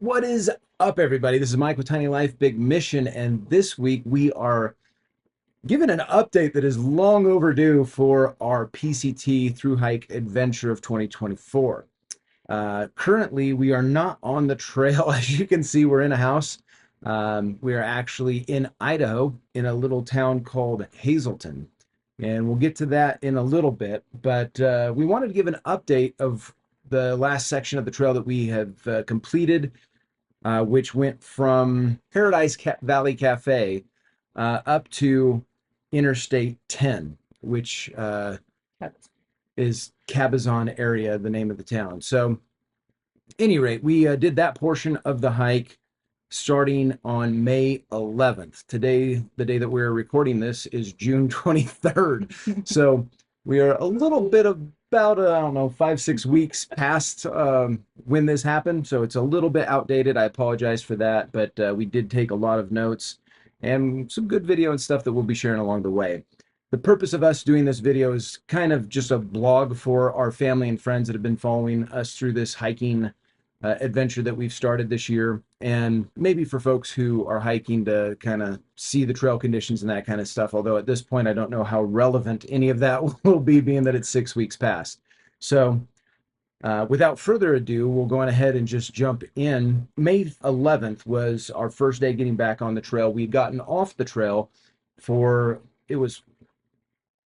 What is up, everybody? This is Mike with Tiny Life Big Mission, and this week we are given an update that is long overdue for our PCT through hike adventure of 2024. Currently, we are not on the trail. As you can see, we're in a house. We are actually in Idaho in a little town called Hazleton, and we'll get to that in a little bit. But we wanted to give an update of the last section of the trail that we have completed, which went from Valley Cafe up to Interstate 10, which is Cabazon area, the name of the town. So, any rate, we did that portion of the hike starting on May 11th. Today, the day that we're recording this, is June 23rd. So we are a little bit about, I don't know, 5-6 weeks past when this happened. So it's a little bit outdated. I apologize for that, but we did take a lot of notes and some good video and stuff that we'll be sharing along the way. The purpose of us doing this video is kind of just a blog for our family and friends that have been following us through this hiking adventure that we've started this year, and maybe for folks who are hiking to kind of see the trail conditions and that kind of stuff. Although at this point, I don't know how relevant any of that will be, being that it's 6 weeks past. So without further ado, we'll go on ahead and just jump in. May 11th was our first day getting back on the trail. We'd gotten off the trail for, it was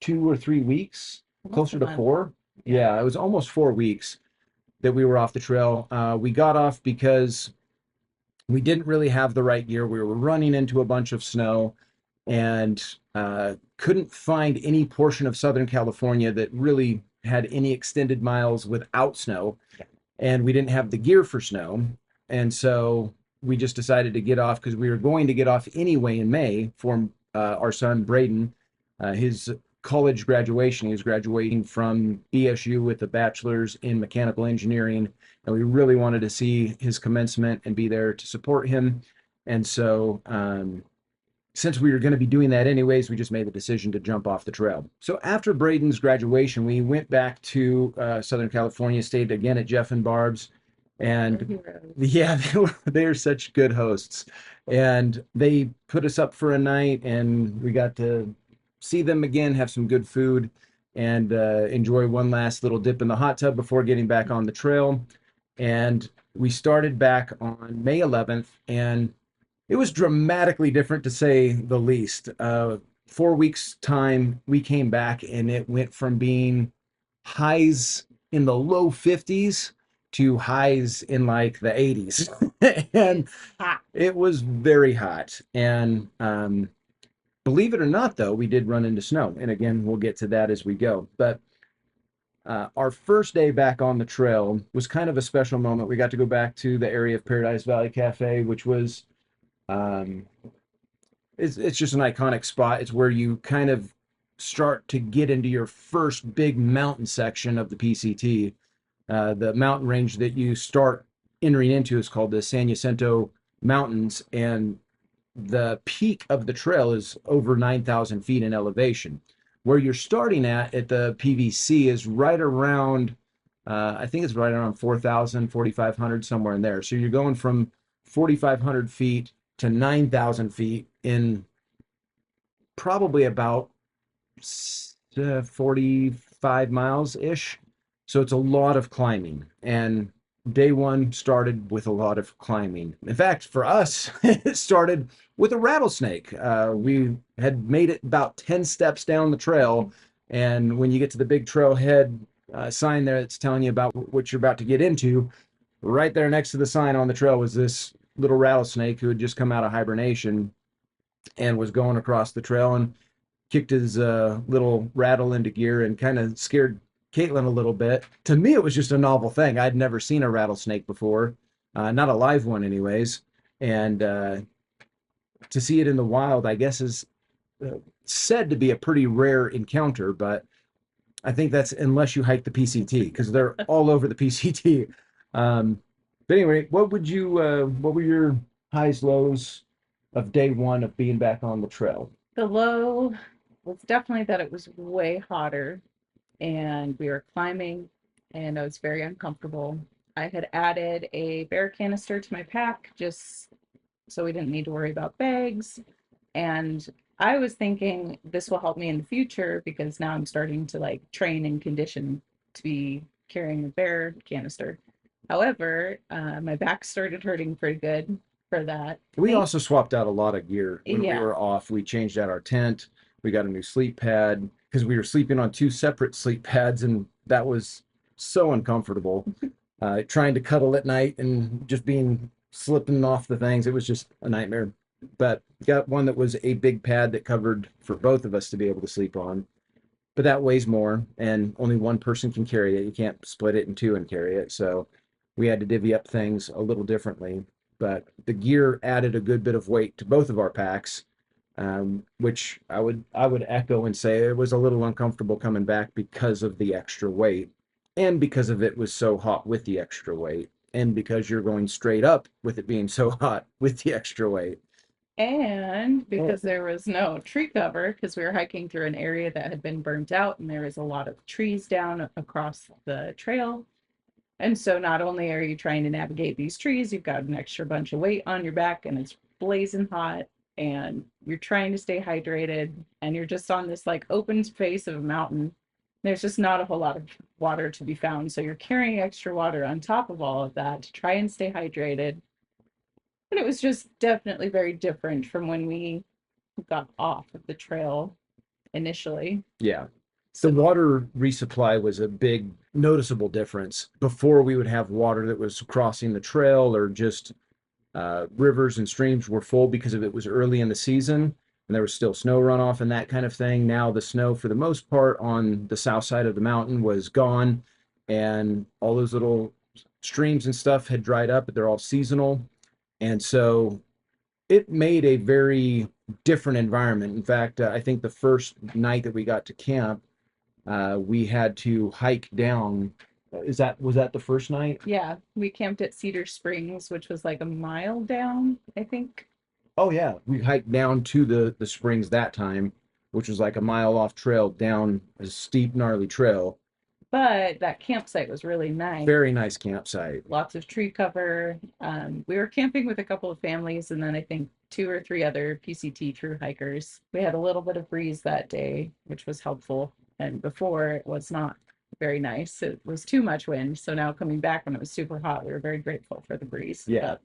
2 or 3 weeks, closer to 4. Yeah, it was almost 4 weeks that we were off the trail. We got off because we didn't really have the right gear. We were running into a bunch of snow and couldn't find any portion of Southern California that really had any extended miles without snow. And we didn't have the gear for snow. And so we just decided to get off because we were going to get off anyway in May for our son, Braden, his college graduation. He was graduating from BSU with a bachelor's in mechanical engineering, and we really wanted to see his commencement and be there to support him. And so since we were going to be doing that anyways, we just made the decision to jump off the trail. So after Braden's graduation, we went back to Southern California, stayed again at Jeff and Barb's, and yeah, they're such good hosts, and they put us up for a night, and we got to see them again, have some good food, and enjoy one last little dip in the hot tub before getting back on the trail. And we started back on May 11th, and it was dramatically different, to say the least. 4 weeks time, we came back, and it went from being highs in the low 50s to highs in like the 80s. And it was very hot. And believe it or not, though, we did run into snow. And again, we'll get to that as we go. But our first day back on the trail was kind of a special moment. We got to go back to the area of Paradise Valley Cafe, which was, it's just an iconic spot. It's where you kind of start to get into your first big mountain section of the PCT. The mountain range that you start entering into is called the San Jacinto Mountains, and the peak of the trail is over 9,000 feet in elevation. Where you're starting at the PVC is right around, I think it's right around 4,000, 4,500, somewhere in there. So you're going from 4,500 feet to 9,000 feet in probably about 45 miles-ish. So it's a lot of climbing. And day one started with a lot of climbing. In fact, for us, it started with a rattlesnake. We had made it about 10 steps down the trail, and when you get to the big trailhead sign there that's telling you about what you're about to get into, right there next to the sign on the trail was this little rattlesnake who had just come out of hibernation and was going across the trail and kicked his little rattle into gear and kind of scared Caitlin a little bit. To me, it was just a novel thing. I'd never seen a rattlesnake before, not a live one anyways. And to see it in the wild, I guess, is said to be a pretty rare encounter, but I think that's unless you hike the PCT, because they're all over the PCT. But anyway, what were your highs, lows of day one of being back on the trail? The low was definitely that it was way hotter and we were climbing and it was very uncomfortable. I had added a bear canister to my pack just so we didn't need to worry about bags. And I was thinking this will help me in the future because now I'm starting to like train and condition to be carrying a bear canister. However, my back started hurting pretty good for that. We also swapped out a lot of gear when we Yeah. were off. We changed out our tent. We got a new sleep pad because we were sleeping on two separate sleep pads, and that was so uncomfortable. Trying to cuddle at night and just being slipping off the things, it was just a nightmare. But got one that was a big pad that covered for both of us to be able to sleep on. But that weighs more, and only one person can carry it. You can't split it in two and carry it. So we had to divvy up things a little differently. But the gear added a good bit of weight to both of our packs, which I would echo and say it was a little uncomfortable coming back because of the extra weight, and because of it was so hot with the extra weight, and because you're going straight up with it being so hot with the extra weight. And because there was no tree cover, because we were hiking through an area that had been burnt out and there was a lot of trees down across the trail. And so not only are you trying to navigate these trees, you've got an extra bunch of weight on your back and it's blazing hot and you're trying to stay hydrated and you're just on this like open space of a mountain. There's just not a whole lot of water to be found. So you're carrying extra water on top of all of that to try and stay hydrated. And it was just definitely very different from when we got off of the trail initially. Yeah. The So water resupply was a big noticeable difference. Before, we would have water that was crossing the trail, or just rivers and streams were full because of it was early in the season and there was still snow runoff and that kind of thing. Now the snow, for the most part, on the south side of the mountain was gone, and all those little streams and stuff had dried up, but they're all seasonal. And so it made a very different environment. In fact, I think the first night that we got to camp, we had to hike down. Was that the first night? yeah, we camped at Cedar Springs, which was like a mile down, I think. Oh yeah, we hiked down to the springs that time, which was like a mile off trail down a steep, gnarly trail. But that campsite was really nice. Very nice campsite. Lots of tree cover. We were camping with a couple of families and then I think two or three other PCT through hikers. We had a little bit of breeze that day, which was helpful. And before it was not very nice. It was too much wind. So now coming back when it was super hot, we were very grateful for the breeze. Yeah.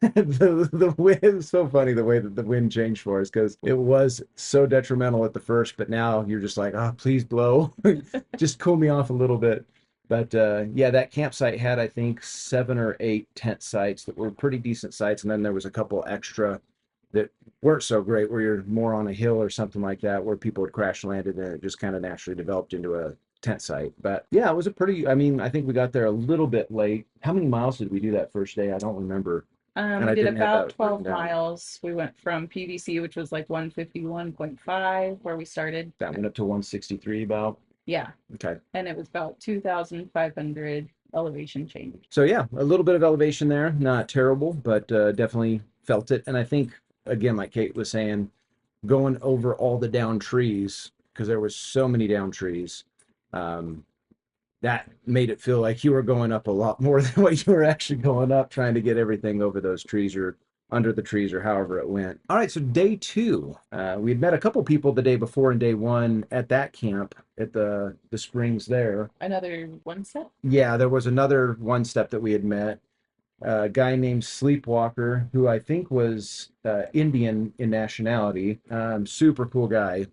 The wind, it was so funny the way that the wind changed for us, because it was so detrimental at the first, but now you're just like, oh, please blow. Just cool me off a little bit. But yeah, that campsite had, I think, 7 or 8 tent sites that were pretty decent sites, and then there was a couple extra that weren't so great, where you're more on a hill or something like that, where people had crash landed and it just kind of naturally developed into a tent site. But yeah, it was a pretty, I mean, I think we got there a little bit late. How many miles did we do that first day? I don't remember. And We I did didn't have about that 12 written down. miles. We went from PVC, which was like 151.5 where we started. That went up to 163 about. Yeah. Okay. And it was about 2,500 elevation change. So yeah, a little bit of elevation there, not terrible, but definitely felt it. And I think, again, like Kate was saying, going over all the down trees, because there was so many down trees, that made it feel like you were going up a lot more than what you were actually going up, trying to get everything over those trees or under the trees or however it went. All right, so day two, we had met a couple people the day before in day one at that camp at the springs there. Another one step? Yeah, there was another one step that we had met. A guy named Sleepwalker, who I think was Indian in nationality. Super cool guy.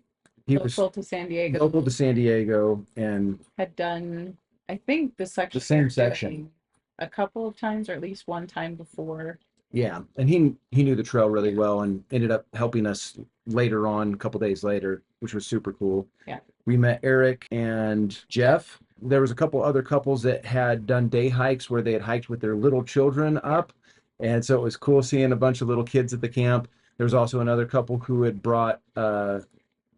He was Local to San Diego. local to San Diego, and Had done, I think, the section. the same we were section. doing a couple of times, or at least one time before. Yeah, and he knew the trail really well and ended up helping us later on, a couple days later, which was super cool. Yeah. We met Eric and Jeff. There was a couple other couples that had done day hikes where they had hiked with their little children up, and so it was cool seeing a bunch of little kids at the camp. There was also another couple who had brought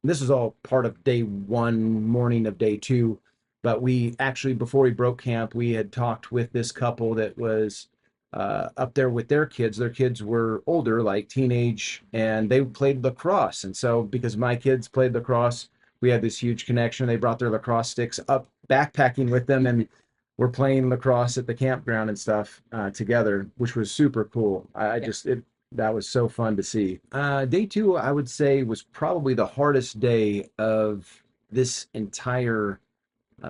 this is all part of day one, morning of day two, but we actually, before we broke camp, we had talked with this couple that was up there with their kids. Their kids were older, like teenage, and they played lacrosse. And so, because my kids played lacrosse, we had this huge connection. They brought their lacrosse sticks up backpacking with them, and were playing lacrosse at the campground and stuff together, which was super cool. I Yeah. just it that was so fun to see. Day two, I would say, was probably the hardest day of this entire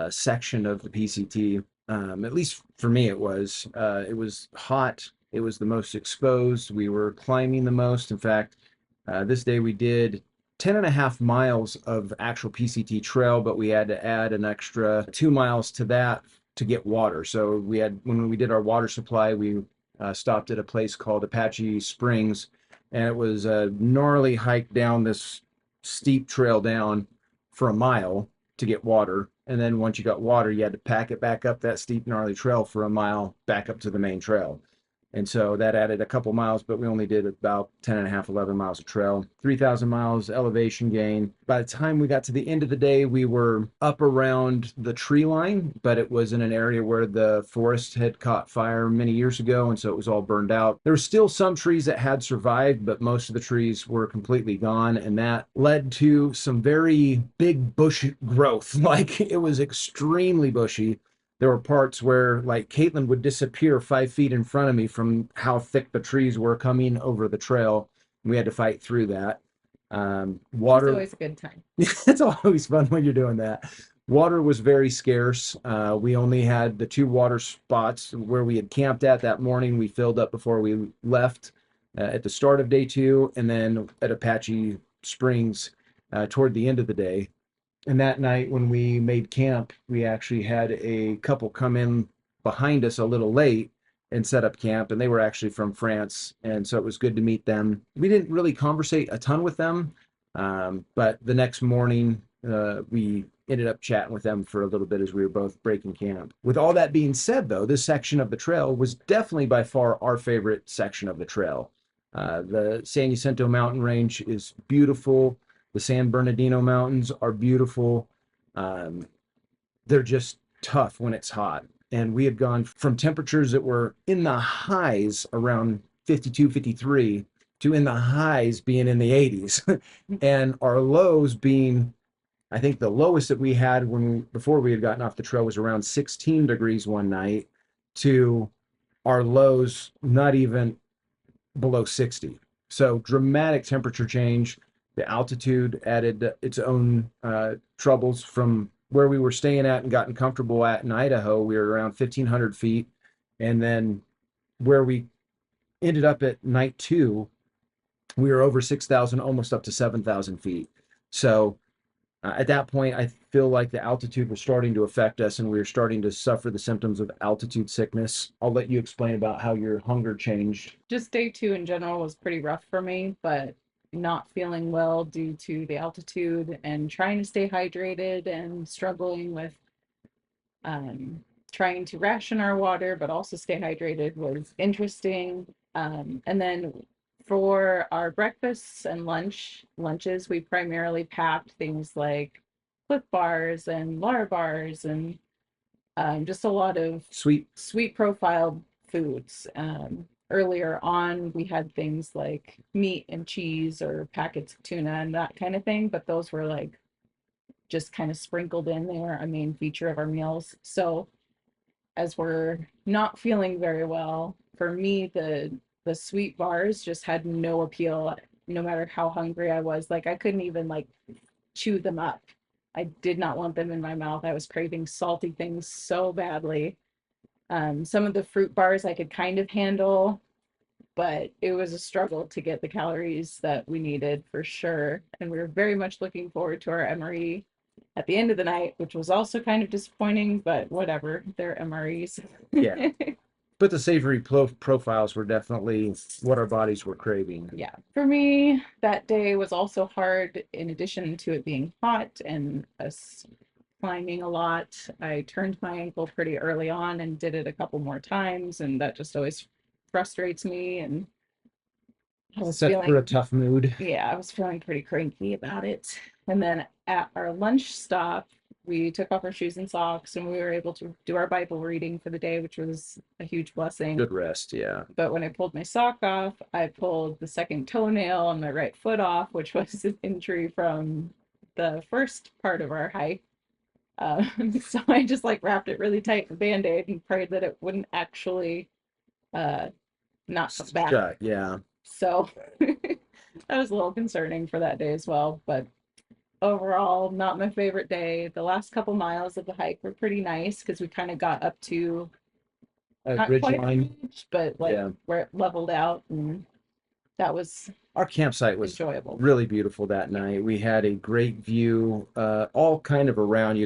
section of the PCT. At least for me, it was. It was hot. It was the most exposed. We were climbing the most. In fact, this day we did 10 and a half miles of actual PCT trail, but we had to add an extra 2 miles to that to get water. So we had, when we did our water supply, we stopped at a place called Apache Springs, and it was a gnarly hike down this steep trail down for a mile to get water. And then once you got water, you had to pack it back up that steep, gnarly trail for a mile back up to the main trail. And so that added a couple miles, but we only did about 10 and a half, 11 miles of trail, 3,000 miles elevation gain. By the time we got to the end of the day, we were up around the tree line, but it was in an area where the forest had caught fire many years ago. And so it was all burned out. There were still some trees that had survived, but most of the trees were completely gone. And that led to some very big bush growth. Like it was extremely bushy. There were parts where like Caitlin would disappear 5 feet in front of me from how thick the trees were coming over the trail. We had to fight through that. It's Water, always a good time. it's always fun when you're doing that. Water was very scarce. We only had the 2 water spots where we had camped at that morning. We filled up before we left at the start of day two, and then at Apache Springs toward the end of the day. And that night when we made camp, we actually had a couple come in behind us a little late and set up camp. And they were actually from France. And so it was good to meet them. We didn't really conversate a ton with them. But the next morning, we ended up chatting with them for a little bit as we were both breaking camp. With all that being said, though, this section of the trail was definitely by far our favorite section of the trail. The San Jacinto mountain range is beautiful. The San Bernardino Mountains are beautiful. Um, they're just tough when it's hot. And we had gone from temperatures that were in the highs around 52, 53 to in the highs being in the 80s. And our lows being, I think the lowest that we had before we had gotten off the trail was around 16 degrees one night to our lows not even below 60. So dramatic temperature change. The altitude added its own troubles from where we were staying at and gotten comfortable at in Idaho. We were around 1,500 feet. And then where we ended up at night two, we were over 6,000, almost up to 7,000 feet. So at that point, I feel like the altitude was starting to affect us and we were starting to suffer the symptoms of altitude sickness. I'll let you explain about how your hunger changed. Just day two in general was pretty rough for me, but not feeling well due to the altitude and trying to stay hydrated and struggling with um, trying to ration our water, but also stay hydrated was interesting. And then for our breakfasts and lunches, we primarily packed things like Cliff bars and Lar bars and just a lot of Sweet. sweet profile foods. Earlier on, we had things like meat and cheese or packets of tuna and that kind of thing, but those were like just kind of sprinkled in. They weren't a main feature of our meals. So as we're not feeling very well, for me, the sweet bars just had no appeal, no matter how hungry I was. Like I couldn't even like chew them up. I did not want them in my mouth. I was craving salty things so badly. Some of the fruit bars I could kind of handle, but it was a struggle to get the calories that we needed for sure. And we were very much looking forward to our MRE at the end of the night, which was also kind of disappointing, but whatever, they're MREs. Yeah. But the savory profiles were definitely what our bodies were craving. Yeah. For me, that day was also hard in addition to it being hot and us climbing a lot. I turned my ankle pretty early on and did it a couple more times, and that just always frustrates me. And I was Set for a feeling, tough mood. yeah, I was feeling pretty cranky about it. And then at our lunch stop, we took off our shoes and socks and we were able to do our Bible reading for the day, which was a huge blessing. Good rest, yeah. But when I pulled my sock off, I pulled the second toenail on my right foot off, which was an injury from the first part of our hike. So I just like wrapped it really tight in a Band-Aid and prayed that it wouldn't actually uh, not come back. Shut, yeah. So that was a little concerning for that day as well. But overall, not my favorite day. The last couple miles of the hike were pretty nice because we kind of got up to not Ridge quite a line. ridge, but like Yeah. where it leveled out, and that was Our campsite was enjoyable. really beautiful that night. We had a great view, all kind of around.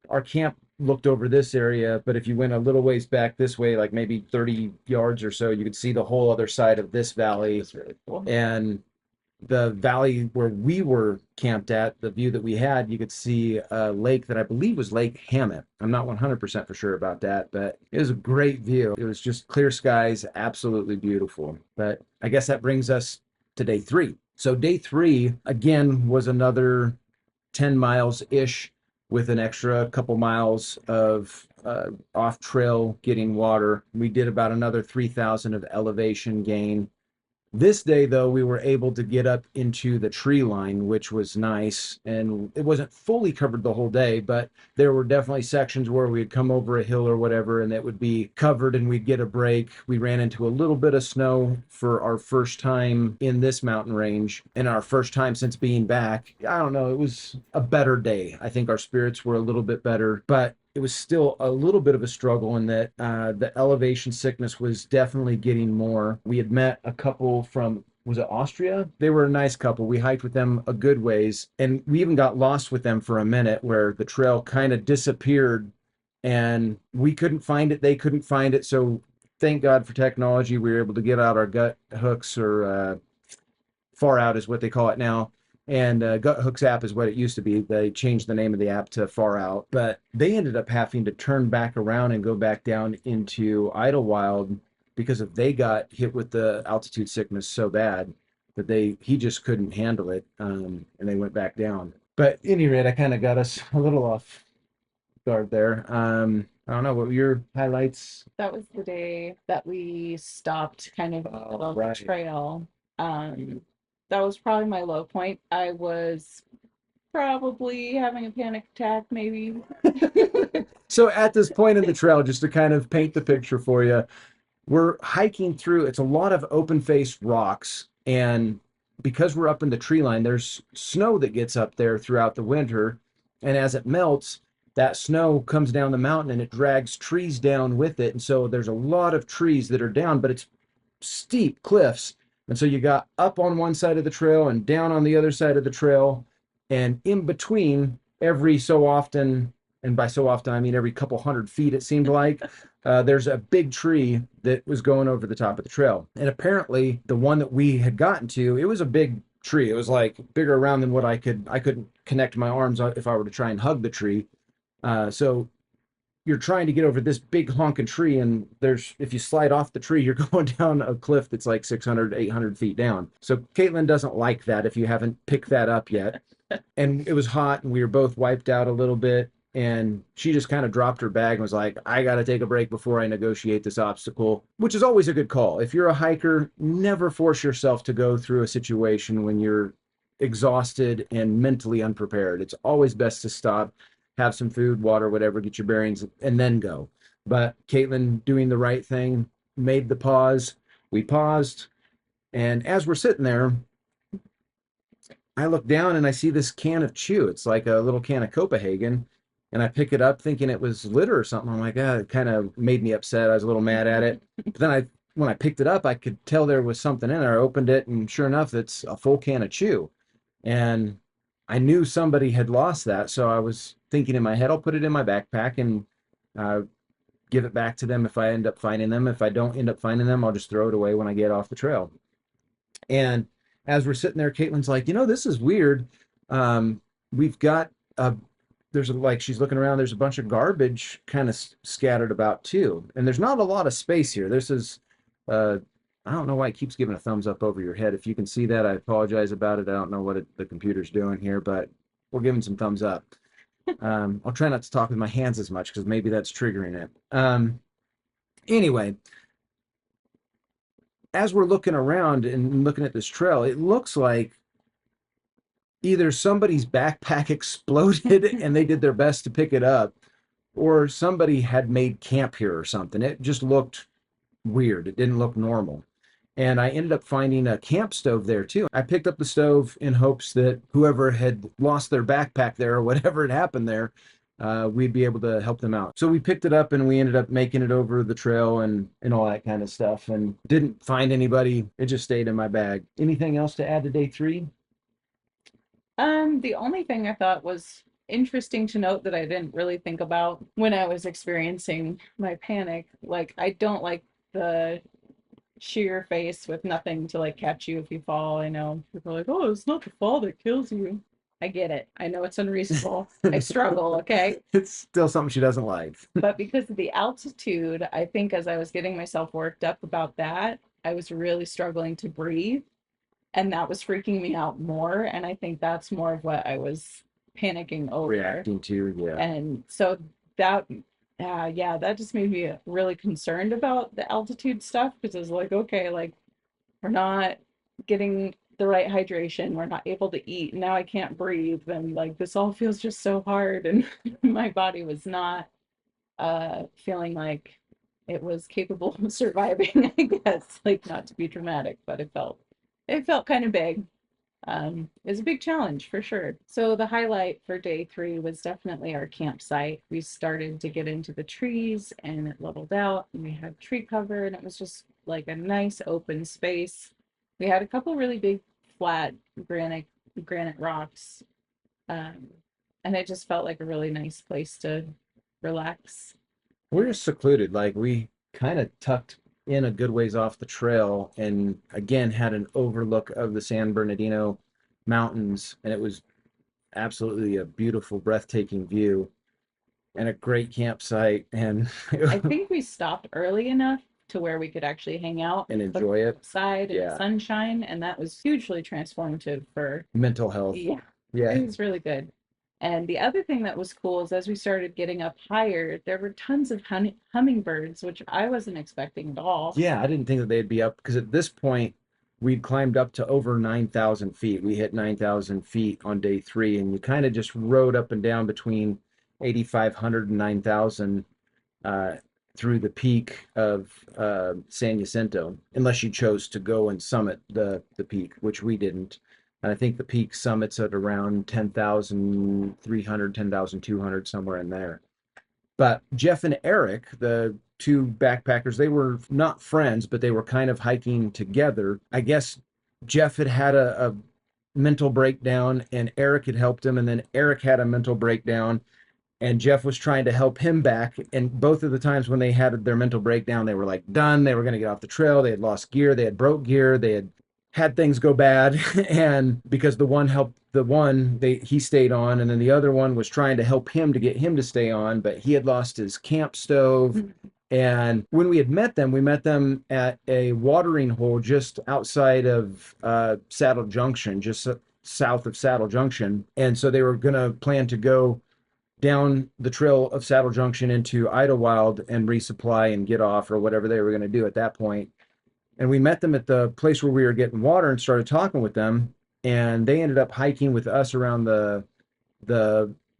Our camp looked over this area, but if you went a little ways back this way, like maybe 30 yards or so, you could see the whole other side of this valley. It's really cool. And the valley where we were camped at, the view that we had, you could see a lake that I believe was Lake Hammett. I'm not 100% for sure about that, but it was a great view. It was just clear skies, absolutely beautiful. But I guess that brings us to day 3. So day 3, again, was another 10 miles ish with an extra couple miles of off trail getting water. We did about another 3,000 of elevation gain. This day, though, we were able to get up into the tree line, which was nice. And it wasn't fully covered the whole day, but there were definitely sections where we'd come over a hill or whatever, and it would be covered and we'd get a break. We ran into a little bit of snow for our first time in this mountain range and our first time since being back. I don't know, it was a better day. I think our spirits were a little bit better, but it was still a little bit of a struggle in that the elevation sickness was definitely getting more. We had met a couple from, was it Austria? They were a nice couple. We hiked with them a good ways, and we even got lost with them for a minute where the trail kind of disappeared and we couldn't find it. They couldn't find it. So thank God for technology. We were able to get out our gut hooks, or far out is what they call it now. And Gut Hooks app is what it used to be. They changed the name of the app to Far Out, but they ended up having to turn back around and go back down into Idlewild because if they got hit with the altitude sickness so bad that he just couldn't handle it, and they went back down. But at any rate, I kind of got us a little off guard there. I don't know, what were your highlights? That was the day that we stopped kind of in the middle of the trail. That was probably my low point. I was probably having a panic attack, maybe. So at this point in the trail, just to kind of paint the picture for you, we're hiking through, it's a lot of open faced rocks. And because we're up in the tree line, there's snow that gets up there throughout the winter. And as it melts, that snow comes down the mountain and it drags trees down with it. And so there's a lot of trees that are down, but it's steep cliffs. And so you got up on one side of the trail and down on the other side of the trail. And in between, every so often, and by so often, I mean every couple 100 feet, it seemed like, there's a big tree that was going over the top of the trail. And apparently, the one that we had gotten to, it was a big tree. It was like bigger around than what I couldn't connect my arms if I were to try and hug the tree. So you're trying to get over this big honking tree, and if you slide off the tree, you're going down a cliff that's like 600, 800 feet down. So Caitlin doesn't like that if you haven't picked that up yet. And it was hot, and we were both wiped out a little bit. And she just kind of dropped her bag and was like, I got to take a break before I negotiate this obstacle, which is always a good call. If you're a hiker, never force yourself to go through a situation when you're exhausted and mentally unprepared. It's always best to stop, have some food, water, whatever, get your bearings, and then go. But Caitlin doing the right thing, made the pause. We paused. And as we're sitting there, I look down and I see this can of chew. It's like a little can of Copenhagen. And I pick it up thinking it was litter or something. I'm like, it kind of made me upset. I was a little mad at it. But then when I picked it up, I could tell there was something in there. I opened it, and sure enough, it's a full can of chew. And I knew somebody had lost that. So I was thinking in my head, I'll put it in my backpack and give it back to them if I end up finding them. If I don't end up finding them, I'll just throw it away when I get off the trail. And as we're sitting there, Caitlin's like, this is weird. We've got she's looking around, there's a bunch of garbage kind of scattered about too. And there's not a lot of space here. This is, I don't know why it keeps giving a thumbs up over your head. If you can see that, I apologize about it. I don't know what the computer's doing here, but we're giving some thumbs up. I'll try not to talk with my hands as much because maybe that's triggering it. Anyway, as we're looking around and looking at this trail, it looks like either somebody's backpack exploded and they did their best to pick it up, or somebody had made camp here or something. It just looked weird. It didn't look normal. And I ended up finding a camp stove there too. I picked up the stove in hopes that whoever had lost their backpack there or whatever had happened there, we'd be able to help them out. So we picked it up and we ended up making it over the trail and all that kind of stuff, and didn't find anybody. It just stayed in my bag. Anything else to add to day 3? The only thing I thought was interesting to note that I didn't really think about when I was experiencing my panic, like I don't like the sheer face with nothing to like catch you if you fall. I know people are like, oh, it's not the fall that kills you. I get it. I know it's unreasonable. I struggle, okay? It's still something she doesn't like. But because of the altitude, I think as I was getting myself worked up about that, I was really struggling to breathe. And that was freaking me out more. And I think that's more of what I was panicking over. Reacting to, yeah. And so that, yeah, that just made me really concerned about the altitude stuff because I was like, okay, like we're not getting the right hydration, we're not able to eat, now I can't breathe, and like this all feels just so hard, and my body was not feeling like it was capable of surviving, I guess, like not to be dramatic, but it felt kind of big. It's a big challenge for sure. So the highlight for day 3 was definitely our campsite. We started to get into the trees and it leveled out and we had tree cover and it was just like a nice open space. We had a couple really big flat granite rocks. Um, and it just felt like a really nice place to relax. We're secluded. Like we kind of tucked in a good ways off the trail and again had an overlook of the San Bernardino mountains, and it was absolutely a beautiful, breathtaking view and a great campsite and I think we stopped early enough to where we could actually hang out and enjoy it. outside in the Yeah. sunshine, and that was hugely transformative for, Mental health. yeah, Yeah. it was really good. And the other thing that was cool is as we started getting up higher, there were tons of hummingbirds, which I wasn't expecting at all. Yeah, I didn't think that they'd be up because at this point we'd climbed up to over 9,000 feet. We hit 9,000 feet on day 3, and you kind of just rode up and down between 8,500 and 9,000 uh, through the peak of San Jacinto, unless you chose to go and summit the peak, which we didn't. And I think the peak summits at around 10,300, 10,200, somewhere in there. But Jeff and Eric, the two backpackers, they were not friends, but they were kind of hiking together. I guess Jeff had had a mental breakdown and Eric had helped him, and then Eric had a mental breakdown and Jeff was trying to help him back. And both of the times when they had their mental breakdown, they were like done. They were going to get off the trail. They had lost gear. They had broke gear. They had things go bad. And because the one helped the one, he stayed on. And then the other one was trying to help him to get him to stay on, but he had lost his camp stove. And when we met them at a watering hole just outside of Saddle Junction, just south of Saddle Junction. And so they were going to plan to go down the trail of Saddle Junction into Idlewild and resupply and get off or whatever they were going to do at that point. And we met them at the place where we were getting water and started talking with them. And they ended up hiking with us around the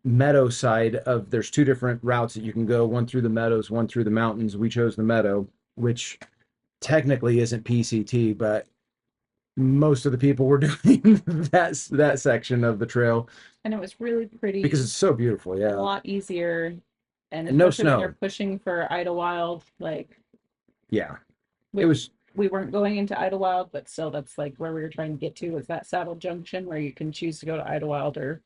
meadow side of, there's 2 different routes that you can go, one through the meadows, one through the mountains. We chose the meadow, which technically isn't PCT, but most of the people were doing that section of the trail. And it was really pretty because it's so beautiful. Yeah, a lot easier. And no especially when snow. you're pushing for Idlewild, like Yeah, it was. We weren't going into Idlewild, but still that's like where we were trying to get to, was that Saddle Junction where you can choose to go to Idlewild or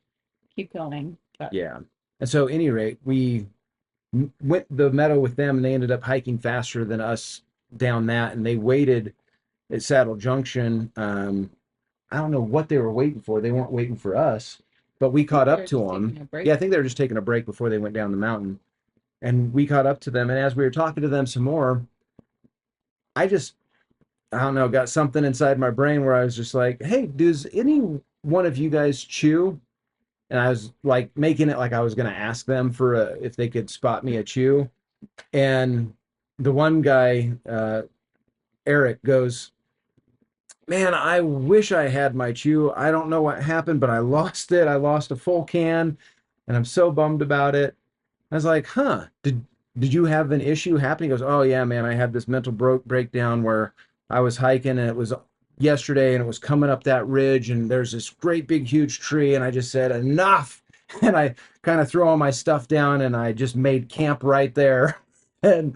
keep going. But Yeah. And so, at any rate, we went the meadow with them, and they ended up hiking faster than us down that. And they waited at Saddle Junction. I don't know what they were waiting for. They weren't waiting for us, but we caught up to them. Yeah, I think they were just taking a break before they went down the mountain. And we caught up to them. And as we were talking to them some more, I don't know, got something inside my brain where I was just like, hey, does any one of you guys chew? And I was like making it like I was going to ask them for if they could spot me a chew. And the one guy, Eric, goes, Man, I wish I had my chew. I don't know what happened, but I lost it. I lost a full can, and I'm so bummed about it. I was like, huh, did you have an issue happen? He goes, oh yeah, man, I had this mental breakdown where I was hiking and it was yesterday and it was coming up that ridge and there's this great big huge tree and I just said enough and I kind of threw all my stuff down and I just made camp right there. And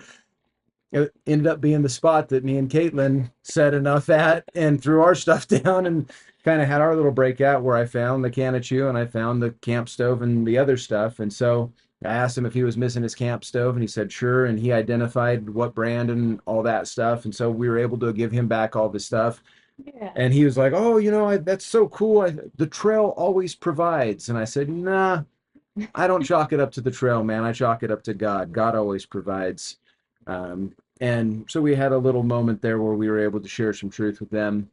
it ended up being the spot that me and Caitlin said enough at and threw our stuff down and kind of had our little breakout where I found the can of chew and I found the camp stove and the other stuff. And so I asked him if he was missing his camp stove and he said sure. And he identified what brand and all that stuff. And so we were able to give him back all the stuff. Yeah. And he was like, oh, that's so cool. The trail always provides. And I said, nah, I don't chalk it up to the trail, man. I chalk it up to God. God always provides. And so we had a little moment there where we were able to share some truth with them.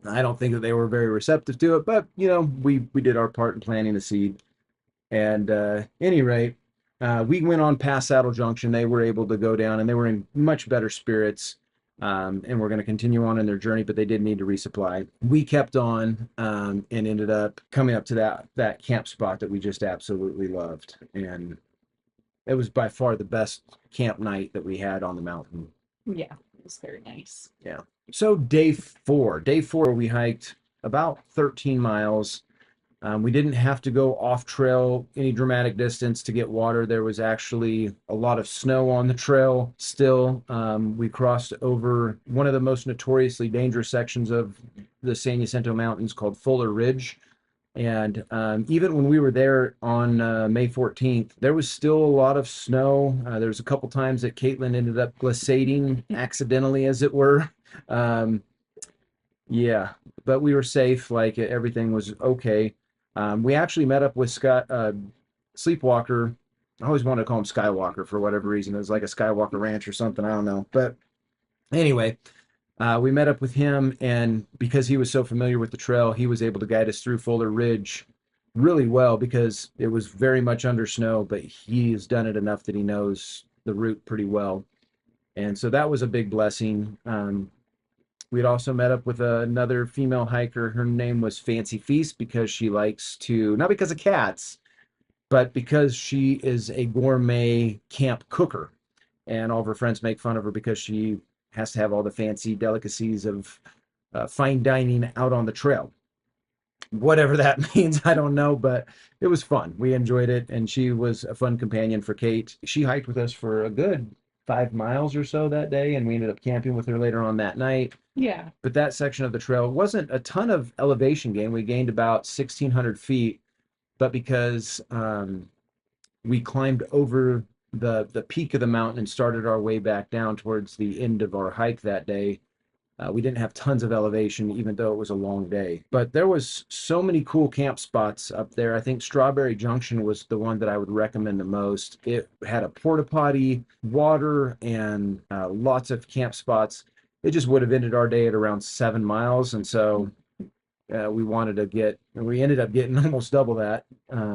I don't think that they were very receptive to it, but we did our part in planting the seed. And any rate, we went on past Saddle Junction. They were able to go down, and they were in much better spirits. And we're going to continue on in their journey, but they did need to resupply. We kept on and ended up coming up to that camp spot that we just absolutely loved, and it was by far the best camp night that we had on the mountain. Yeah, it was very nice. Yeah. So day four, we hiked about 13 miles. We didn't have to go off trail any dramatic distance to get water. There was actually a lot of snow on the trail still. We crossed over one of the most notoriously dangerous sections of the San Jacinto Mountains called Fuller Ridge. And even when we were there on May 14th, there was still a lot of snow. There was a couple times that Caitlin ended up glissading accidentally, as it were. Um, yeah, but we were safe. Like everything was okay. We actually met up with Scott Sleepwalker. I always wanted to call him Skywalker for whatever reason. It was like a Skywalker Ranch or something. I don't know. But anyway, we met up with him, and because he was so familiar with the trail, he was able to guide us through Fuller Ridge really well because it was very much under snow, but he has done it enough that he knows the route pretty well. And so that was a big blessing. We'd also met up with another female hiker. Her name was Fancy Feast because she likes to, not because of cats, but because she is a gourmet camp cooker. And all of her friends make fun of her because she has to have all the fancy delicacies of fine dining out on the trail. Whatever that means, I don't know, but it was fun. We enjoyed it, and she was a fun companion for Kate. She hiked with us for a good 5 miles or so that day, and we ended up camping with her later on that night. Yeah. But that section of the trail wasn't a ton of elevation gain. We gained about 1,600 feet, but because we climbed over the peak of the mountain and started our way back down towards the end of our hike that day, we didn't have tons of elevation, even though it was a long day. But there was so many cool camp spots up there. I think Strawberry Junction was the one that I would recommend the most. It had a porta potty, water, and lots of camp spots. It just would have ended our day at around 7 miles, and so we ended up getting almost double that.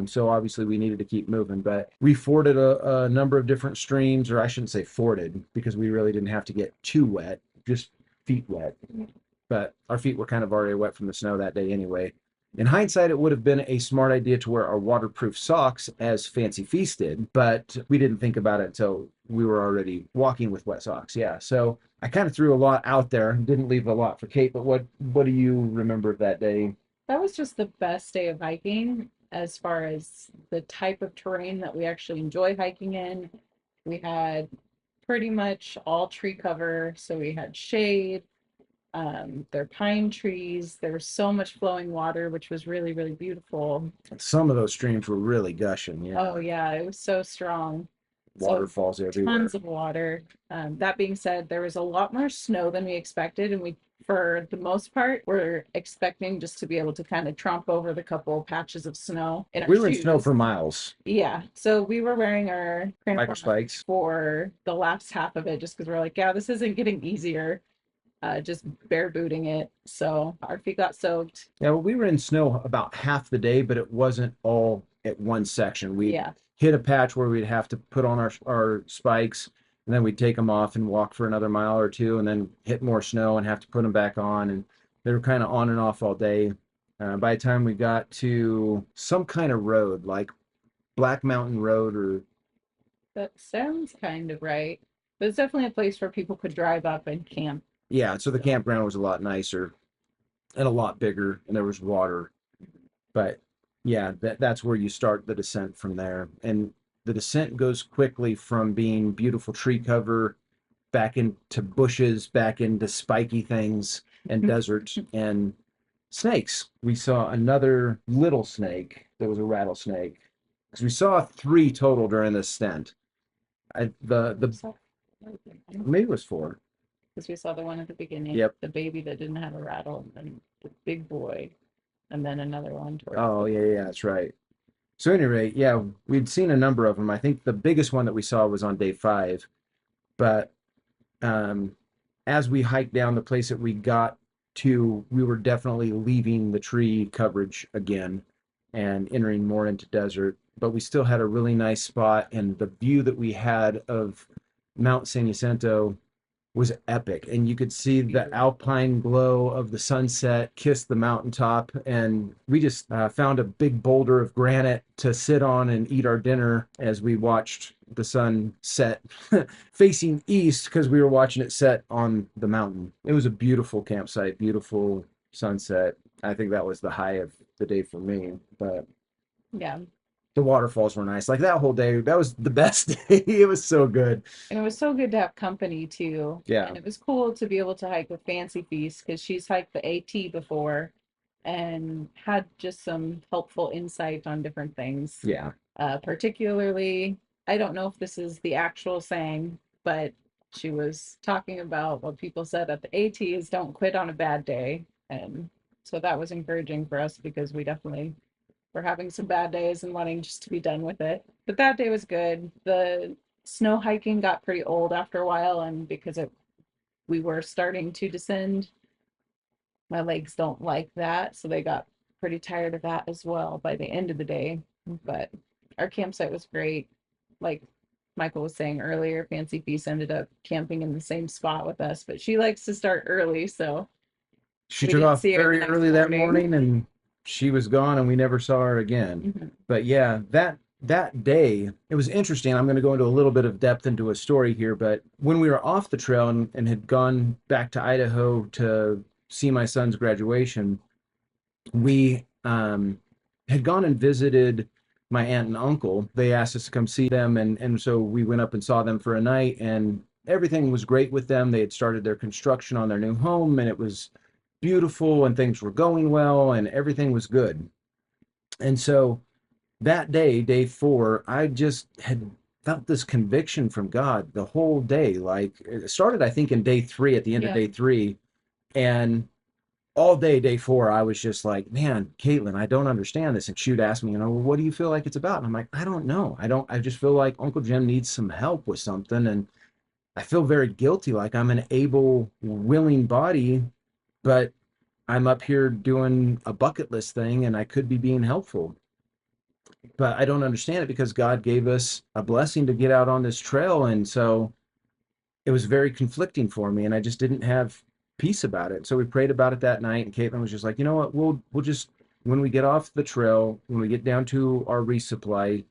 So obviously we needed to keep moving, but we forded a number of different streams, or I shouldn't say forded because we really didn't have to get too wet, just feet wet. But our feet were kind of already wet from the snow that day anyway. In hindsight, it would have been a smart idea to wear our waterproof socks as Fancy Feast did, but we didn't think about it until we were already walking with wet socks. Yeah, so I kind of threw a lot out there, didn't leave a lot for Kate, but what do you remember of that day? That was just the best day of hiking as far as the type of terrain that we actually enjoy hiking in. We had pretty much all tree cover, so we had shade. They're pine trees. There was so much flowing water, which was really, really beautiful. Some of those streams were really gushing. Yeah, Oh yeah, it was so strong. So waterfalls everywhere. tons of water. That being said, there was a lot more snow than we expected, and we, for the most part, were expecting just to be able to kind of tromp over the couple patches of snow in our We were in snow shoes. for miles. Yeah, so we were wearing our Micro crampons spikes. for the last half of it, just because we're like, yeah, this isn't getting easier. Just bare booting it, so our feet got soaked. Yeah, well, we were in snow about half the day, but it wasn't all at one section. We Yeah, hit a patch where we'd have to put on our spikes, and then we'd take them off and walk for another mile or two, and then hit more snow and have to put them back on. And They were kind of on and off all day. By the time we got to some kind of road, like Black Mountain Road, or That sounds kind of right. But it's definitely a place where people could drive up and camp. yeah, so the campground was a lot nicer and a lot bigger, and there was water. But yeah, that's where you start the descent from there. And the descent goes quickly from being beautiful tree cover back into bushes, back into spiky things and desert and snakes. We saw another little snake that was a rattlesnake because we saw three total during this stint. The maybe it was four. Because we saw the one at the beginning, Yep. the baby that didn't have a rattle, and then the big boy, and then another one towards Oh yeah, that's right. So at any rate, yeah, we'd seen a number of them. I think the biggest one that we saw was on day 5, but um, as we hiked down the place that we got to, we were definitely leaving the tree coverage again and entering more into desert. But we still had a really nice spot, and the view that we had of Mount San Jacinto was epic, and you could see the alpine glow of the sunset kiss the mountaintop. And we just found a big boulder of granite to sit on and eat our dinner as we watched the sun set facing east, because we were watching it set on the mountain. It was a beautiful campsite, beautiful sunset. I think that was the high of the day for me. But yeah. the waterfalls were nice. Like that whole day, that was the best day. It was so good. And it was so good to have company too. Yeah. And it was cool to be able to hike with Fancy Feast because she's hiked the AT before and had just some helpful insight on different things. Yeah. Particularly, I don't know if this is the actual saying, but she was talking about what people said at the AT is don't quit on a bad day. And so that was encouraging for us because we definitely were having some bad days and wanting just to be done with it. But that day was good. The snow hiking got pretty old after a while, and because we were starting to descend, my legs don't like that, so they got pretty tired of that as well by the end of the day. But our campsite was great. Like Michael was saying earlier, Fancy Feast ended up camping in the same spot with us, but she likes to start early, so She we took didn't off see her the very next early that morning. morning, and she was gone, and we never saw her again. Mhm. But yeah, that day, it was interesting. I'm going to go into a little bit of depth into a story here, but when we were off the trail and had gone back to Idaho to see my son's graduation, we had gone and visited my aunt and uncle. They asked us to come see them, and so we went up and saw them for a night, and everything was great with them. They had started their construction on their new home, and it was beautiful, and things were going well, and everything was good. And so that day, day 4, I just had felt this conviction from God the whole day. Like it started, I think, in day 3, at the end of Yeah. day 3, and all day, day 4, I was just like, man, Caitlin, I don't understand this. And she would ask me, well, what do you feel like it's about? And I'm like, I don't know. I just feel like Uncle Jim needs some help with something. And I feel very guilty, like I'm an able, willing body, but I'm up here doing a bucket list thing and I could be being helpful. But I don't understand it because God gave us a blessing to get out on this trail. And so it was very conflicting for me, and I just didn't have peace about it. So we prayed about it that night, and Caitlin was just like, you know what, we'll just, when we get off the trail, when we get down to our resupply,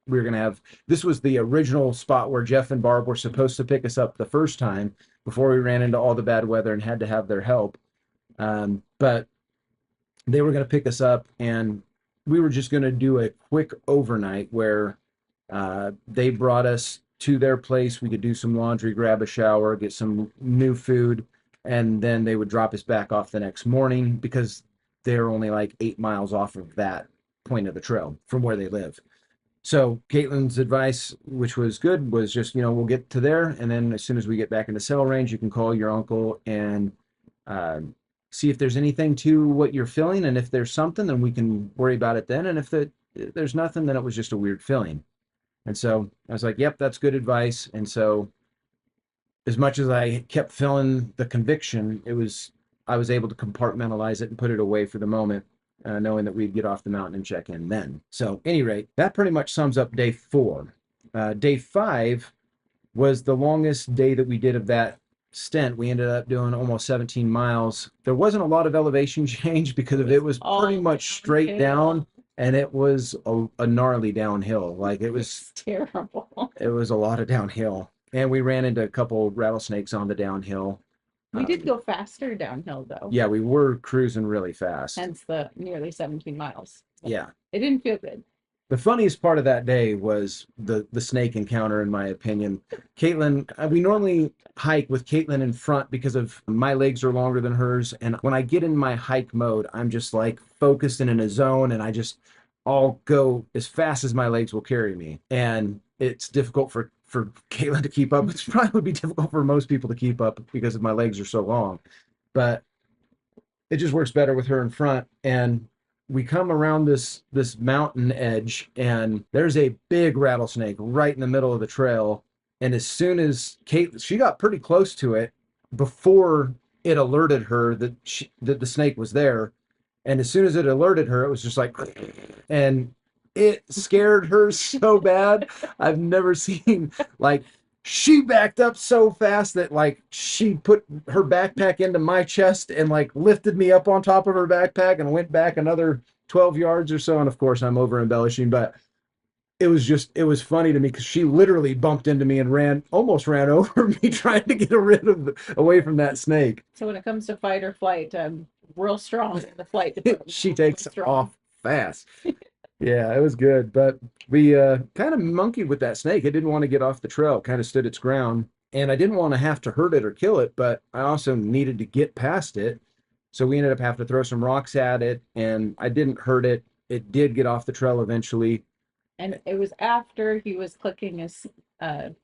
we're gonna have, this was the original spot where Jeff and Barb were supposed to pick us up the first time before we ran into all the bad weather and had to have their help. But they were going to pick us up, and we were just going to do a quick overnight where they brought us to their place. We could do some laundry, grab a shower, get some new food, and then they would drop us back off the next morning because they're only like 8 miles off of that point of the trail from where they live. So Caitlin's advice, which was good, was just, we'll get to there, and then as soon as we get back into cell range, you can call your uncle and uh, see if there's anything to what you're feeling, and if there's something, then we can worry about it then. And if there's nothing, then it was just a weird feeling. And so I was like, yep, that's good advice. And so as much as I kept feeling the conviction, I was able to compartmentalize it and put it away for the moment, knowing that we'd get off the mountain and check in then. So, at any rate, that pretty much sums up day 4. Day 5 was the longest day that we did of that stint, we ended up doing almost 17 miles. There wasn't a lot of elevation change because It of it was was pretty all much straight down, downhill. and it was a gnarly downhill. Like It's terrible. it was a lot of downhill. And we ran into a couple rattlesnakes on the downhill. We did go faster downhill though, Yeah, we were cruising really fast. hence the nearly 17 miles. Yeah. It didn't feel good. The funniest part of that day was the snake encounter, in my opinion. Caitlin, we normally hike with Caitlin in front because of my legs are longer than hers. And when I get in my hike mode, I'm just like focused and in a zone, and I'll go as fast as my legs will carry me. And it's difficult for Caitlin to keep up. It's probably would be difficult for most people to keep up because of my legs are so long. But it just works better with her in front. And we come around this mountain edge, and there's a big rattlesnake right in the middle of the trail. And as soon as she got pretty close to it before it alerted her that the snake was there. And as soon as it alerted her, it was just like, and it scared her so bad. I've never seen, like, she backed up so fast that like she put her backpack into my chest and like lifted me up on top of her backpack and went back another 12 yards or so. And of course I'm over embellishing, but it was funny to me because she literally bumped into me and almost ran over me trying to get away from that snake. So when it comes to fight or flight, I'm real strong in the flight department. She takes off fast. Yeah, it was good. But we kind of monkeyed with that snake. It didn't want to get off the trail, kind of stood its ground. And I didn't want to have to hurt it or kill it, but I also needed to get past it. So we ended up having to throw some rocks at it, and I didn't hurt it. It did get off the trail eventually. And it was after he was clicking his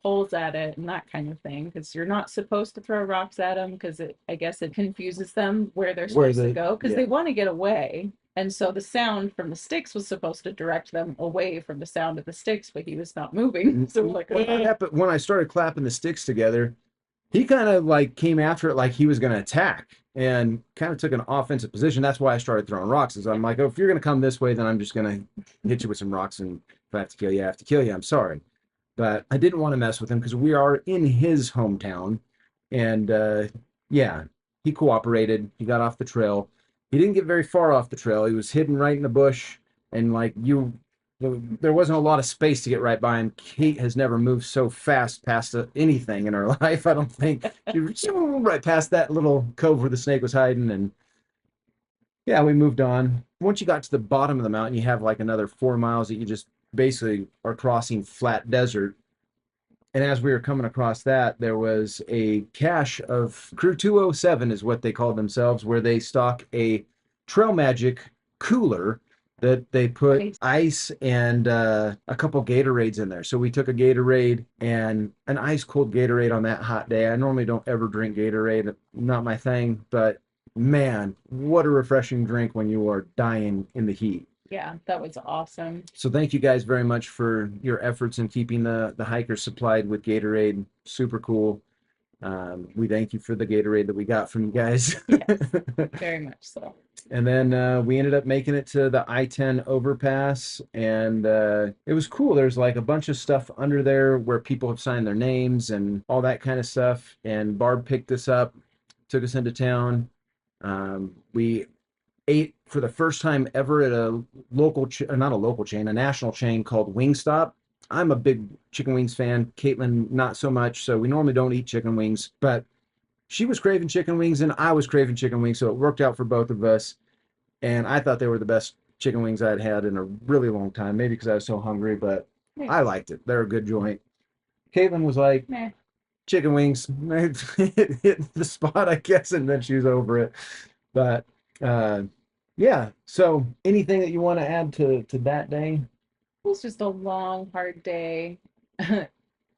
poles at it and that kind of thing, because you're not supposed to throw rocks at them because I guess it confuses them where they're supposed to go because they want to get away. And so the sound from the sticks was supposed to direct them away from the sound of the sticks, but he was not moving. So we're like, what happened when I started clapping the sticks together, he kind of like came after it like he was going to attack and kind of took an offensive position. That's why I started throwing rocks. Is I'm like, oh, if you're going to come this way, then I'm just going to hit you with some rocks, and if I have to kill you, I have to kill you. I'm sorry. But I didn't want to mess with him because we are in his hometown. And yeah, he cooperated. He got off the trail. He didn't get very far off the trail. He was hidden right in the bush. And like there wasn't a lot of space to get right by him. Kate has never moved so fast past anything in her life, I don't think. She was right past that little cove where the snake was hiding. And yeah, we moved on. Once you got to the bottom of the mountain, you have like another 4 miles that you just basically are crossing flat desert. And as we were coming across that, there was a cache of Crew 207 is what they call themselves, where they stock a Trail Magic cooler that they put ice and a couple Gatorades in there. So we took a Gatorade and an ice cold Gatorade on that hot day. I normally don't ever drink Gatorade, not my thing, but man, what a refreshing drink when you are dying in the heat. Yeah, that was awesome. So thank you guys very much for your efforts in keeping the hikers supplied with Gatorade. Super cool. We thank you for the Gatorade that we got from you guys. Yes, very much so. And then we ended up making it to the I-10 overpass, and it was cool. There's like a bunch of stuff under there where people have signed their names and all that kind of stuff. And Barb picked us up, took us into town. We ate for the first time ever at a not a local chain, a national chain called Wingstop. I'm a big chicken wings fan. Caitlin, not so much. So we normally don't eat chicken wings, but she was craving chicken wings and I was craving chicken wings. So it worked out for both of us. And I thought they were the best chicken wings I'd had in a really long time. Maybe because I was so hungry, but I liked it. They're a good joint. Caitlin was like, nah, chicken wings hit the spot, I guess. And then she was over it. But yeah, so anything that you want to add to that day? It was just a long, hard day.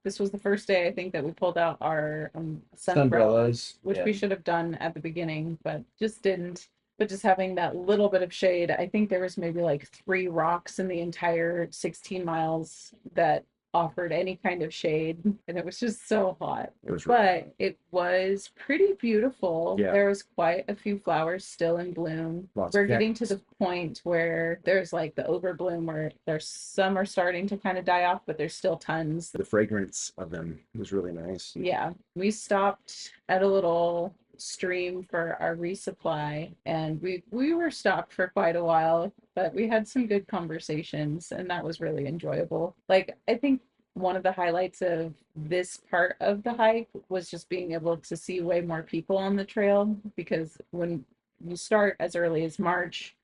This was the first day I think that we pulled out our sunumbrellas, which we should have done at the beginning, but just didn't. But just having that little bit of shade, I think there was maybe like 3 rocks in the entire 16 miles that offered any kind of shade, and it was just so hot. It was But it was pretty beautiful. Yeah. There was quite a few flowers still in bloom. Lots We're of getting to cactus. the point where there's like the overbloom where there's some are starting to kind of die off, but there's still tons. The fragrance of them was really nice. Yeah, we stopped at a little stream for our resupply, and we were stopped for quite a while, but we had some good conversations, and that was really enjoyable. Like, I think one of the highlights of this part of the hike was just being able to see way more people on the trail, because when you start as early as March,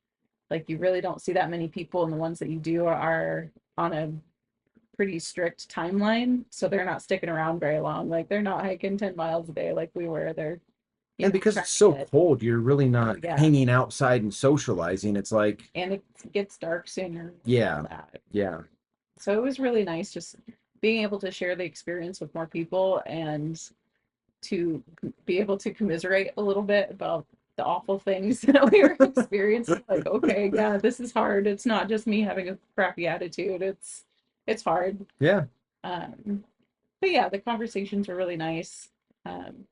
like you really don't see that many people, and the ones that you do are on a pretty strict timeline, so they're not sticking around very long. Like they're not hiking 10 miles a day like we were. They're, And because trying it's to so get, cold, you're really not yeah, hanging outside and socializing. It's like, and it gets dark sooner. yeah, That. yeah, So it was really nice just being able to share the experience with more people and to be able to commiserate a little bit about the awful things that we were experiencing. Like, okay, yeah, this is hard. It's not just me having a crappy attitude. It's hard. yeah. Um, but yeah, the conversations were really nice. Um,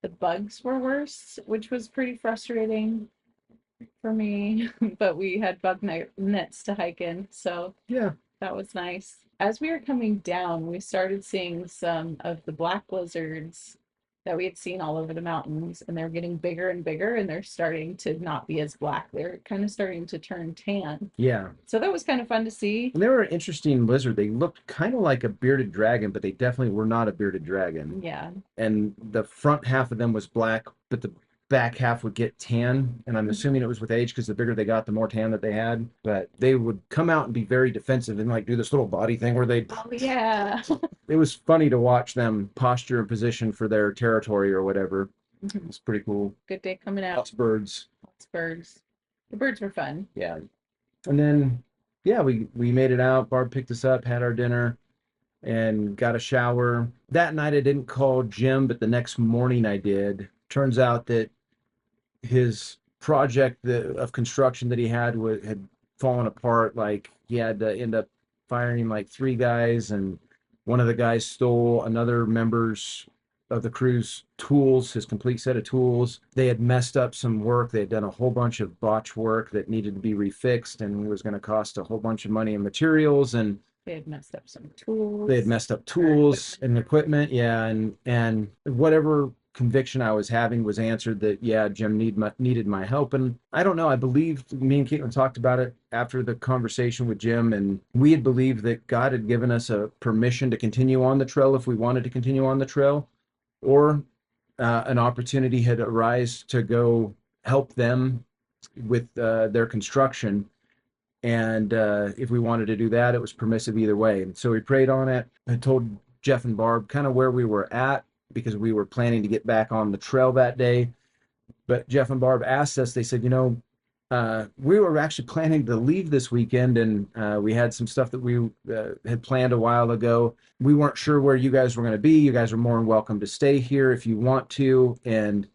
the bugs were worse, which was pretty frustrating for me. But we had nets to hike in, so Yeah. that was nice. As we were coming down, we started seeing some of the black lizards that we had seen all over the mountains, and they're getting bigger and bigger, and they're starting to not be as black. They're kind of starting to turn tan. Yeah. So that was kind of fun to see. And they were an interesting lizard. They looked kind of like a bearded dragon, but they definitely were not a bearded dragon. Yeah. And the front half of them was black, but the back half would get tan. And I'm assuming it was with age because the bigger they got, the more tan that they had. But they would come out and be very defensive and like do this little body thing where they'd. Oh, yeah. It was funny to watch them posture and position for their territory or whatever. It's pretty cool. Good day coming out. Lots of birds. Lots of birds. The birds were fun. Yeah. And then, yeah, we made it out. Barb picked us up, had our dinner, and got a shower. That night I didn't call Jim, but the next morning I did. Turns out that his project of construction that he had fallen apart. Like he had to end up firing like 3 guys, and one of the guys stole another member's of the crew's tools, his complete set of tools. They had messed up some work. They had done a whole bunch of botch work that needed to be refixed and was going to cost a whole bunch of money and materials. And They had messed up some tools. they had messed up tools and equipment. Yeah. And whatever conviction I was having was answered that, yeah, Jim needed my help. And I don't know, I believed, me and Caitlin talked about it after the conversation with Jim, and we had believed that God had given us a permission to continue on the trail if we wanted to continue on the trail, or an opportunity had arisen to go help them with their construction. And if we wanted to do that, it was permissive either way. And so we prayed on it. I told Jeff and Barb kind of where we were at because we were planning to get back on the trail that day. But Jeff and Barb asked us, they said, we were actually planning to leave this weekend, and we had some stuff that we had planned a while ago. We weren't sure where you guys were going to be. You guys are more than welcome to stay here if you want to. And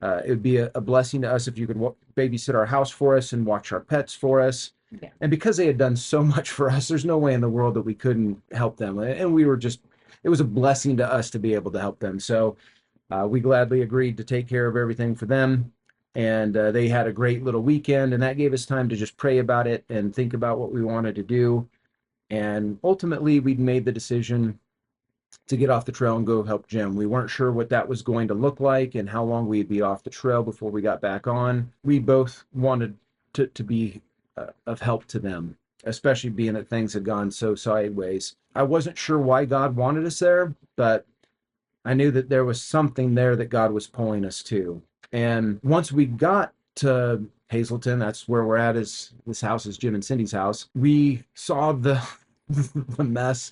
it would be a blessing to us if you could babysit our house for us and watch our pets for us. Yeah. And because they had done so much for us, there's no way in the world that we couldn't help them. And we were just, it was a blessing to us to be able to help them. So we gladly agreed to take care of everything for them. And they had a great little weekend, and that gave us time to just pray about it and think about what we wanted to do. And ultimately, we'd made the decision to get off the trail and go help Jim. We weren't sure what that was going to look like and how long we'd be off the trail before we got back on. We both wanted to be of help to them, especially being that things had gone so sideways. I wasn't sure why God wanted us there, but I knew that there was something there that God was pulling us to. And once we got to Hazleton, that's where we're at, is this house is Jim and Cindy's house. We saw the the mess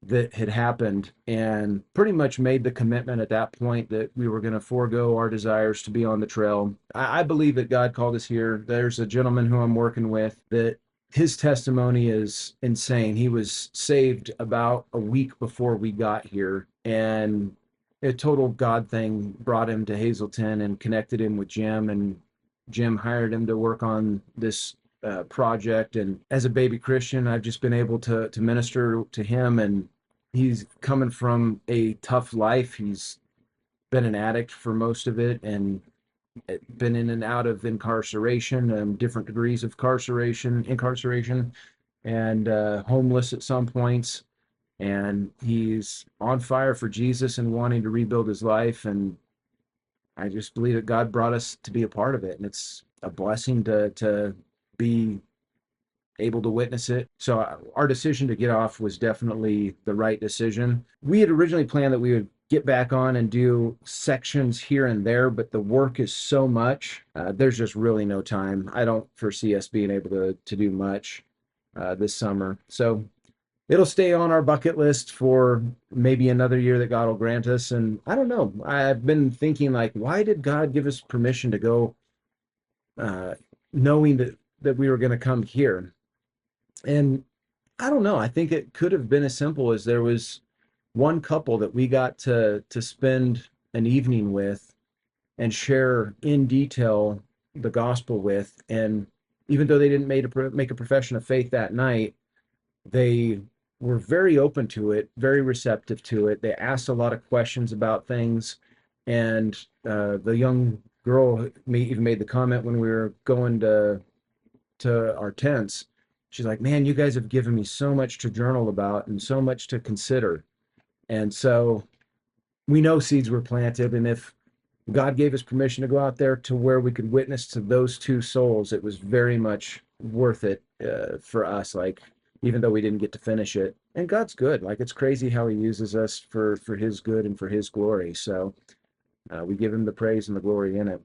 that had happened and pretty much made the commitment at that point that we were going to forego our desires to be on the trail. I believe that God called us here. There's a gentleman who I'm working with that his testimony is insane. He was saved about a week before we got here, and a total God thing brought him to Hazleton and connected him with Jim, and Jim hired him to work on this project. And as a baby Christian, I've just been able to minister to him and he's coming from a tough life. He's been an addict for most of it and been in and out of incarceration, different degrees of incarceration, and homeless at some points. And he's on fire for Jesus and wanting to rebuild his life. And I just believe that God brought us to be a part of it, and it's a blessing to be able to witness it. So our decision to get off was definitely the right decision. We had originally planned that we would get back on and do sections here and there, but the work is so much. There's just really no time. I don't foresee us being able to do much this summer. So it'll stay on our bucket list for maybe another year that God will grant us. And I don't know. I've been thinking, like, why did God give us permission to go, uh, knowing that we were going to come here? And I don't know. I think it could have been as simple as there was one couple that we got to spend an evening with and share in detail the gospel with. And even though they didn't make a profession of faith that night, they were very open to it, very receptive to it. They asked a lot of questions about things. And the young girl even made the comment when we were going to our tents. She's like, man, you guys have given me so much to journal about and so much to consider. And so we know seeds were planted. And if God gave us permission to go out there to where we could witness to those two souls, it was very much worth it for us. Like, even though we didn't get to finish it, and God's good. Like, it's crazy how he uses us for his good and for his glory. So we give him the praise and the glory in it.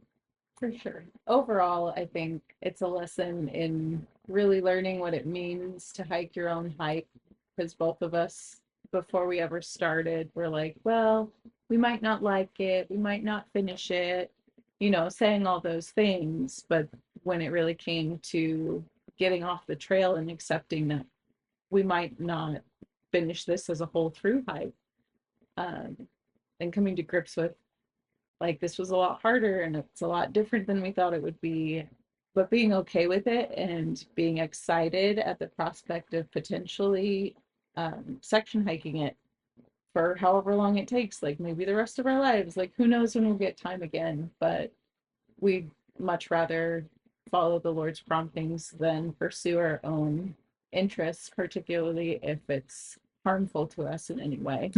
For sure. Overall, I think it's a lesson in really learning what it means to hike your own hike, because both of us, before we ever started, were like, well, we might not like it, we might not finish it, saying all those things. But when it really came to getting off the trail and accepting that we might not finish this as a whole through hike, um, and coming to grips with, like, this was a lot harder and it's a lot different than we thought it would be, but being okay with it and being excited at the prospect of potentially section hiking it for however long it takes, like maybe the rest of our lives. Like, who knows when we'll get time again, but we'd much rather follow the Lord's promptings than pursue our own interests, particularly if it's harmful to us in any way.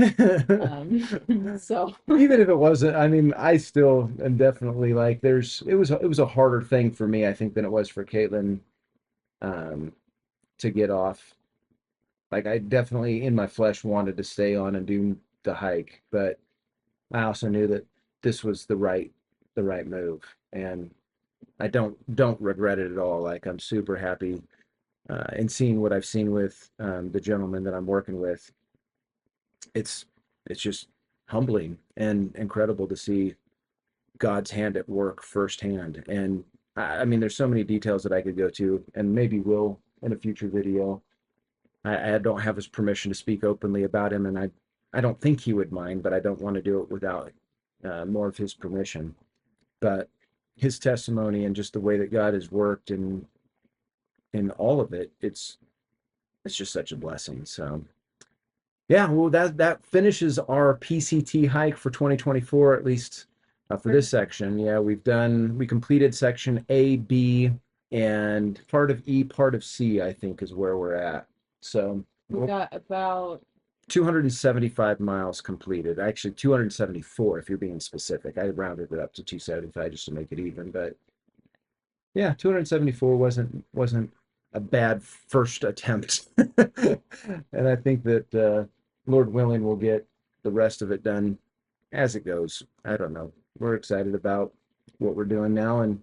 So Even if it wasn't, I mean, I still am definitely like, it was a harder thing for me, I think, than it was for Caitlin, um, to get off. Like, I definitely in my flesh wanted to stay on and do the hike, but I also knew that this was the right move, and I don't regret it at all. Like, I'm super happy, and seeing what I've seen with the gentleman that I'm working with. It's it's just humbling and incredible to see God's hand at work firsthand. And I mean, there's so many details that I could go to, and maybe will in a future video. I don't have his permission to speak openly about him, and I don't think he would mind, but I don't want to do it without more of his permission. But his testimony and just the way that God has worked in all of it, it's just such a blessing. So yeah, well, that finishes our PCT hike for 2024, at least for this section. Yeah, we completed section A, B, and part of E, part of C, I think, is where we're at. So we got about 275 miles completed. Actually, 274 if you're being specific. I rounded it up to 275 just to make it even, but yeah, 274 wasn't a bad first attempt. And I think that Lord willing, we'll get the rest of it done as it goes. I don't know. We're excited about what we're doing now and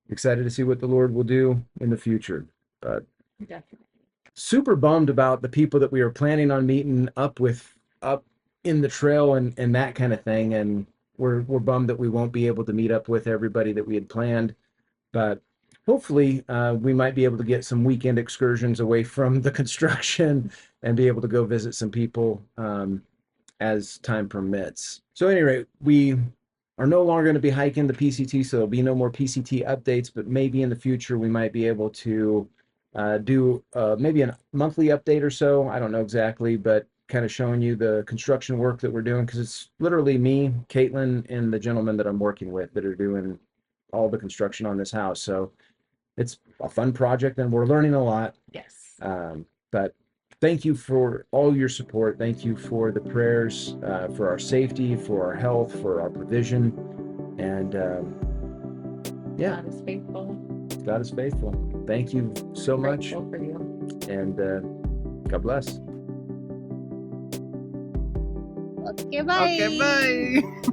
excited to see what the Lord will do in the future. But definitely super bummed about the people that we were planning on meeting up in the trail and that kind of thing. And we're bummed that we won't be able to meet up with everybody that we had planned. But hopefully we might be able to get some weekend excursions away from the construction and be able to go visit some people as time permits. So at any rate, we are no longer going to be hiking the PCT, so there'll be no more PCT updates, but maybe in the future we might be able to do maybe a monthly update or so. I don't know exactly, but kind of showing you the construction work that we're doing, because it's literally me, Caitlin, and the gentleman that I'm working with that are doing all the construction on this house. So it's a fun project and we're learning a lot. Yes. But thank you for all your support. Thank you for the prayers, for our safety, for our health, for our provision. And yeah, God is faithful. God is faithful. Thank you so much. Grateful for you. And God bless. Okay, bye. Okay, bye.